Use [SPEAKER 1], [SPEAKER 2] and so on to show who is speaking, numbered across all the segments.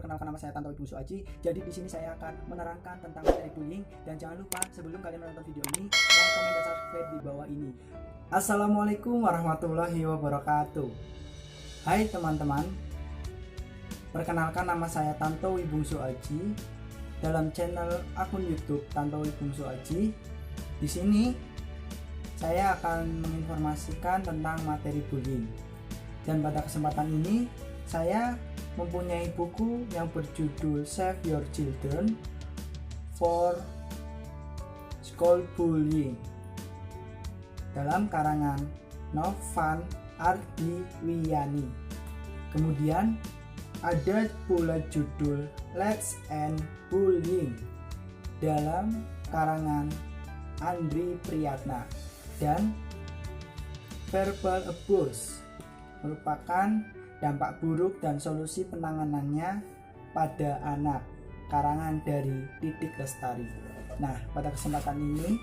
[SPEAKER 1] perkenalkan, nama saya Tantowi Bungsu Aji. Jadi di sini saya akan menerangkan tentang materi bullying, dan jangan lupa sebelum kalian menonton video ini, like, komen, dan subscribe di bawah ini. Assalamualaikum warahmatullahi wabarakatuh. Hai teman-teman, perkenalkan, nama saya Tantowi Bungsu Aji dalam channel akun YouTube Tantowi Bungsu Aji. Di sini saya akan menginformasikan tentang materi bullying. Dan pada kesempatan ini saya mempunyai buku yang berjudul Save Your Children for School Bullying dalam karangan Novan Ardiwiyani. Kemudian ada pula judul Let's End Bullying dalam karangan Andri Priyatna, dan Verbal Abuse merupakan dampak buruk dan solusi penanganannya pada anak, karangan dari Titik Lestari. Nah, pada kesempatan ini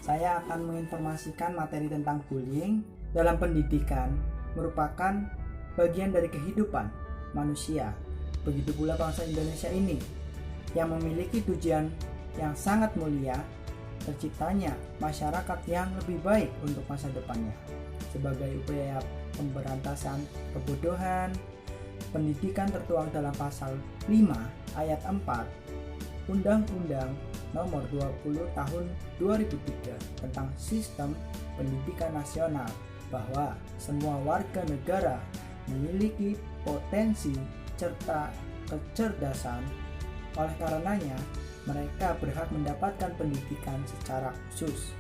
[SPEAKER 1] saya akan menginformasikan materi tentang bullying dalam pendidikan merupakan bagian dari kehidupan manusia. Begitu pula bangsa Indonesia ini yang memiliki tujuan yang sangat mulia, terciptanya masyarakat yang lebih baik untuk masa depannya. Sebagai upaya pemberantasan kebodohan, pendidikan tertuang dalam pasal 5 ayat 4 Undang-Undang Nomor 20 Tahun 2003 tentang Sistem Pendidikan Nasional, bahwa semua warga negara memiliki potensi serta kecerdasan. Oleh karenanya, mereka berhak mendapatkan pendidikan secara khusus.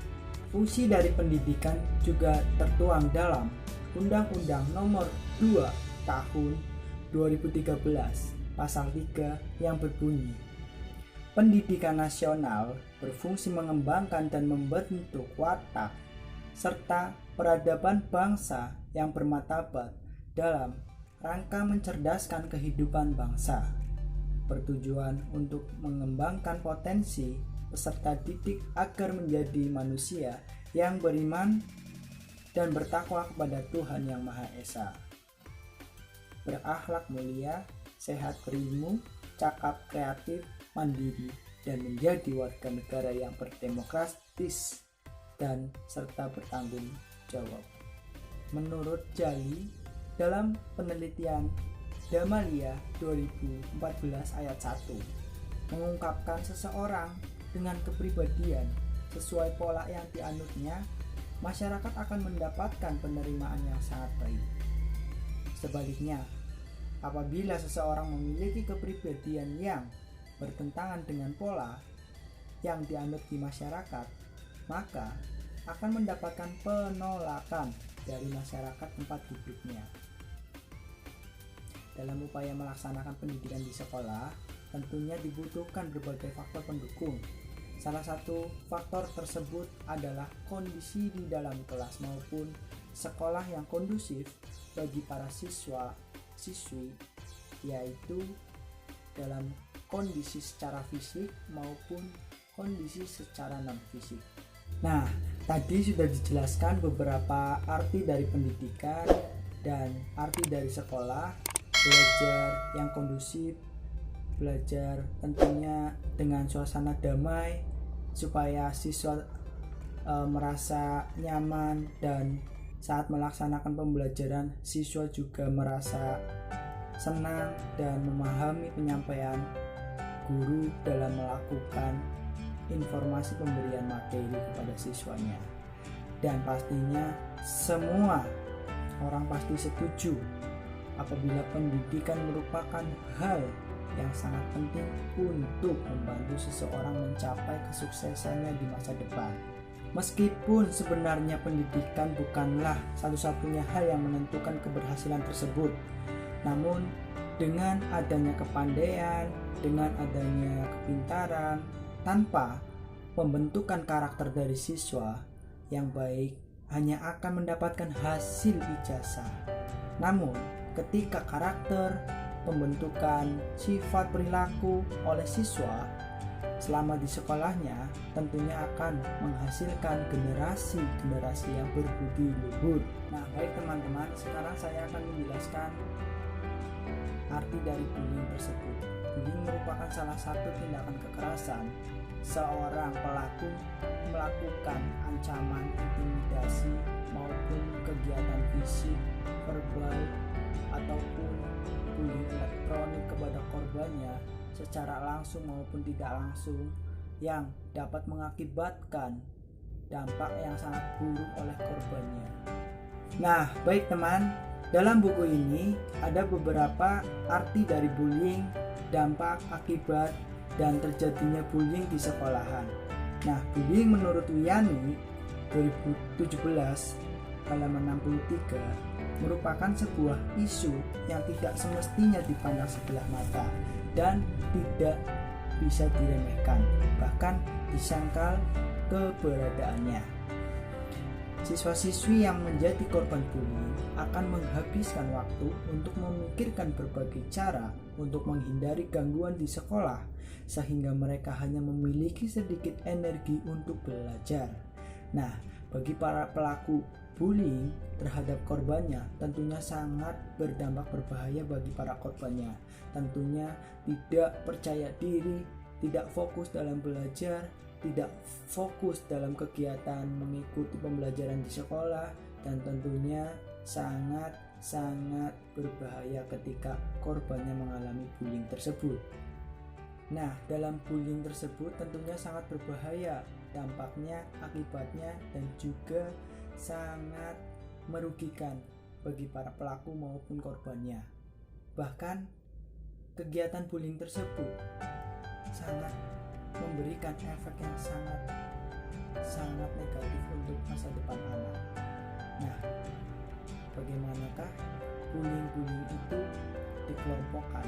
[SPEAKER 1] Fungsi dari pendidikan juga tertuang dalam Undang-Undang Nomor 2 Tahun 2013 Pasal 3 yang berbunyi, pendidikan nasional berfungsi mengembangkan dan membentuk watak serta peradaban bangsa yang bermartabat dalam rangka mencerdaskan kehidupan bangsa, bertujuan untuk mengembangkan potensi peserta didik agar menjadi manusia yang beriman dan bertakwa kepada Tuhan Yang Maha Esa, berakhlak mulia, sehat berilmu, cakap kreatif, mandiri, dan menjadi warga negara yang berdemokratis dan serta bertanggung jawab. Menurut Jali, dalam penelitian Damalia 2014 ayat 1, mengungkapkan seseorang dengan kepribadian sesuai pola yang dianutnya, masyarakat akan mendapatkan penerimaan yang sangat baik. Sebaliknya, apabila seseorang memiliki kepribadian yang bertentangan dengan pola yang dianut di masyarakat, maka akan mendapatkan penolakan dari masyarakat tempat hidupnya. Dalam upaya melaksanakan pendidikan di sekolah, tentunya dibutuhkan berbagai faktor pendukung. Salah satu faktor tersebut adalah kondisi di dalam kelas maupun sekolah yang kondusif bagi para siswa-siswi, yaitu dalam kondisi secara fisik maupun kondisi secara non-fisik. Nah, tadi sudah dijelaskan beberapa arti dari pendidikan dan arti dari sekolah. Belajar yang kondusif, belajar tentunya dengan suasana damai supaya siswa merasa nyaman, dan saat melaksanakan pembelajaran siswa juga merasa senang dan memahami penyampaian guru dalam melakukan informasi pemberian materi kepada siswanya. Dan pastinya semua orang pasti setuju apabila pendidikan merupakan hal yang sangat penting untuk membantu seseorang mencapai kesuksesannya di masa depan. Meskipun sebenarnya pendidikan bukanlah satu-satunya hal yang menentukan keberhasilan tersebut, namun dengan adanya kepandaian, dengan adanya kepintaran, tanpa pembentukan karakter dari siswa yang baik, hanya akan mendapatkan hasil ijazah. Namun ketika karakter, pembentukan sifat perilaku oleh siswa selama di sekolahnya tentunya akan menghasilkan generasi yang berbudi luhur. Nah, baik teman-teman, sekarang saya akan menjelaskan arti dari bullying tersebut. Bullying merupakan salah satu tindakan kekerasan seorang pelaku melakukan ancaman, intimidasi maupun kegiatan fisik, verbal ataupun bullying elektronik kepada korbannya secara langsung maupun tidak langsung yang dapat mengakibatkan dampak yang sangat buruk oleh korbannya. Nah, baik teman, dalam buku ini ada beberapa arti dari bullying, dampak, akibat, dan terjadinya bullying di sekolahan. Nah, bullying menurut Wiyani 2017 halaman 63 merupakan sebuah isu yang tidak semestinya dipandang sebelah mata dan tidak bisa diremehkan, bahkan disangkal keberadaannya. Siswa-siswi yang menjadi korban bullying akan menghabiskan waktu untuk memikirkan berbagai cara untuk menghindari gangguan di sekolah, sehingga mereka hanya memiliki sedikit energi untuk belajar. Nah, bagi para pelaku bullying terhadap korbannya tentunya sangat berdampak berbahaya bagi para korbannya. Tentunya tidak percaya diri, tidak fokus dalam belajar, tidak fokus dalam kegiatan mengikuti pembelajaran di sekolah, dan tentunya sangat berbahaya ketika korbannya mengalami bullying tersebut. Nah, dalam bullying tersebut tentunya sangat berbahaya dampaknya, akibatnya, dan juga sangat merugikan bagi para pelaku maupun korbannya. Bahkan kegiatan bullying tersebut sangat memberikan efek yang sangat negatif untuk masa depan anak. Nah, bagaimanakah bullying itu dikelompokkan?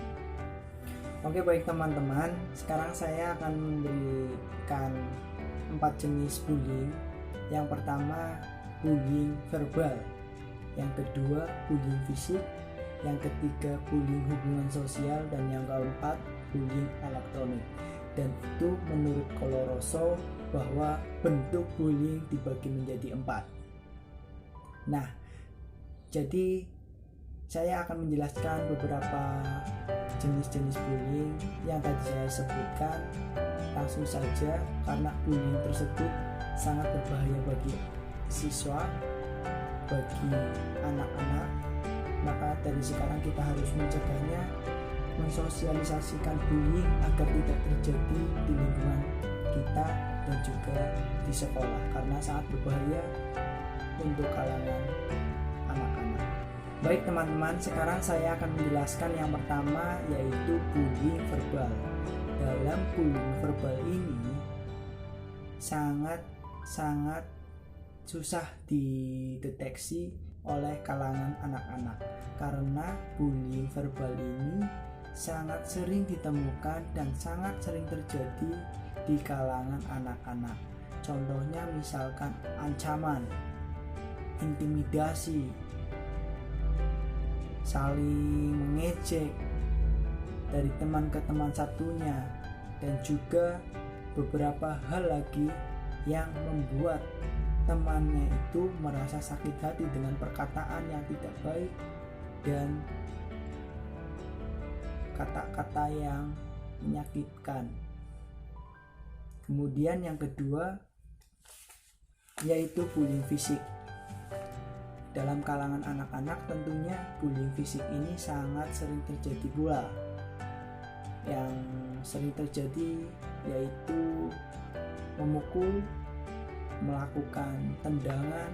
[SPEAKER 1] Oke, baik teman-teman, sekarang saya akan memberikan 4 jenis bullying. Yang pertama, bullying verbal. Yang kedua, bullying fisik. Yang ketiga, bullying hubungan sosial. Dan yang keempat, bullying elektronik. Dan itu menurut Koloroso bahwa bentuk bullying dibagi menjadi 4. Nah, jadi saya akan menjelaskan beberapa jenis-jenis bullying yang tadi saya sebutkan langsung saja, karena bullying tersebut sangat berbahaya bagi siswa, bagi anak-anak. Maka dari sekarang kita harus mencegahnya, mensosialisasikan bullying agar tidak terjadi di lingkungan kita dan juga di sekolah, karena sangat berbahaya untuk kalangan anak-anak. Baik teman-teman, sekarang saya akan menjelaskan yang pertama, yaitu bullying verbal. Dalam bullying verbal ini sangat susah dideteksi oleh kalangan anak-anak, karena bullying verbal ini sangat sering ditemukan dan sangat sering terjadi di kalangan anak-anak. Contohnya misalkan ancaman, intimidasi, saling mengejek dari teman ke teman satunya, dan juga beberapa hal lagi yang membuat temannya itu merasa sakit hati dengan perkataan yang tidak baik dan kata-kata yang menyakitkan. Kemudian yang kedua, yaitu bullying fisik. Dalam kalangan anak-anak tentunya bullying fisik ini sangat sering terjadi pula. Yang sering terjadi yaitu memukul, melakukan tendangan,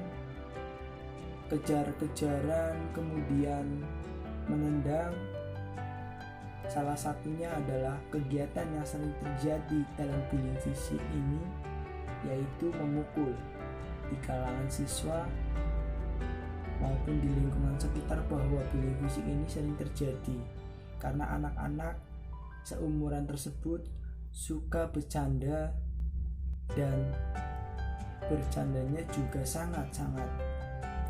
[SPEAKER 1] kejar-kejaran, kemudian menendang. Salah satunya adalah kegiatan yang sering terjadi dalam bullying fisik ini, yaitu memukul di kalangan siswa maupun di lingkungan sekitar, bahwa bullying fisik ini sering terjadi karena anak-anak seumuran tersebut suka bercanda, dan bercandanya juga sangat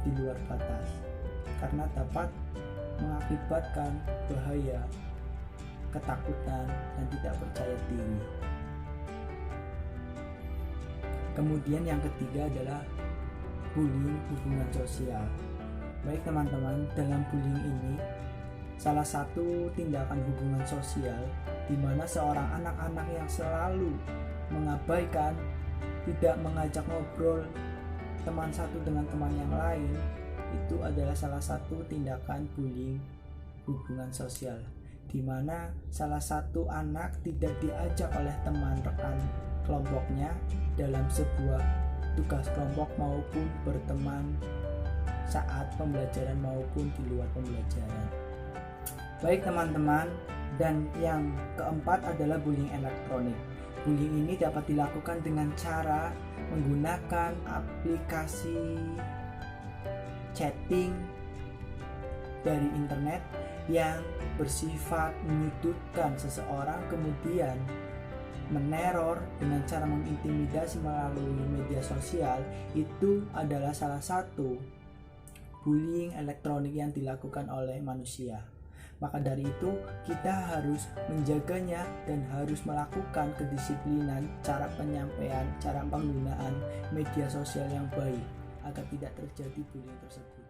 [SPEAKER 1] di luar batas, karena dapat mengakibatkan bahaya, ketakutan, dan tidak percaya diri. Kemudian yang ketiga adalah bullying hubungan sosial. Baik teman-teman, dalam bullying ini salah satu tindakan hubungan sosial di mana seorang anak-anak yang selalu mengabaikan, tidak mengajak ngobrol teman satu dengan teman yang lain, itu adalah salah satu tindakan bullying hubungan sosial, di mana salah satu anak tidak diajak oleh teman rekan kelompoknya dalam sebuah tugas kelompok maupun berteman saat pembelajaran maupun di luar pembelajaran. Baik teman-teman, dan yang keempat adalah bullying elektronik. Bullying ini dapat dilakukan dengan cara menggunakan aplikasi chatting dari internet yang bersifat menyudutkan seseorang, kemudian meneror dengan cara mengintimidasi melalui media sosial. Itu adalah salah satu bullying elektronik yang dilakukan oleh manusia. Maka dari itu kita harus menjaganya dan harus melakukan kedisiplinan cara penyampaian, cara penggunaan media sosial yang baik agar tidak terjadi bullying tersebut.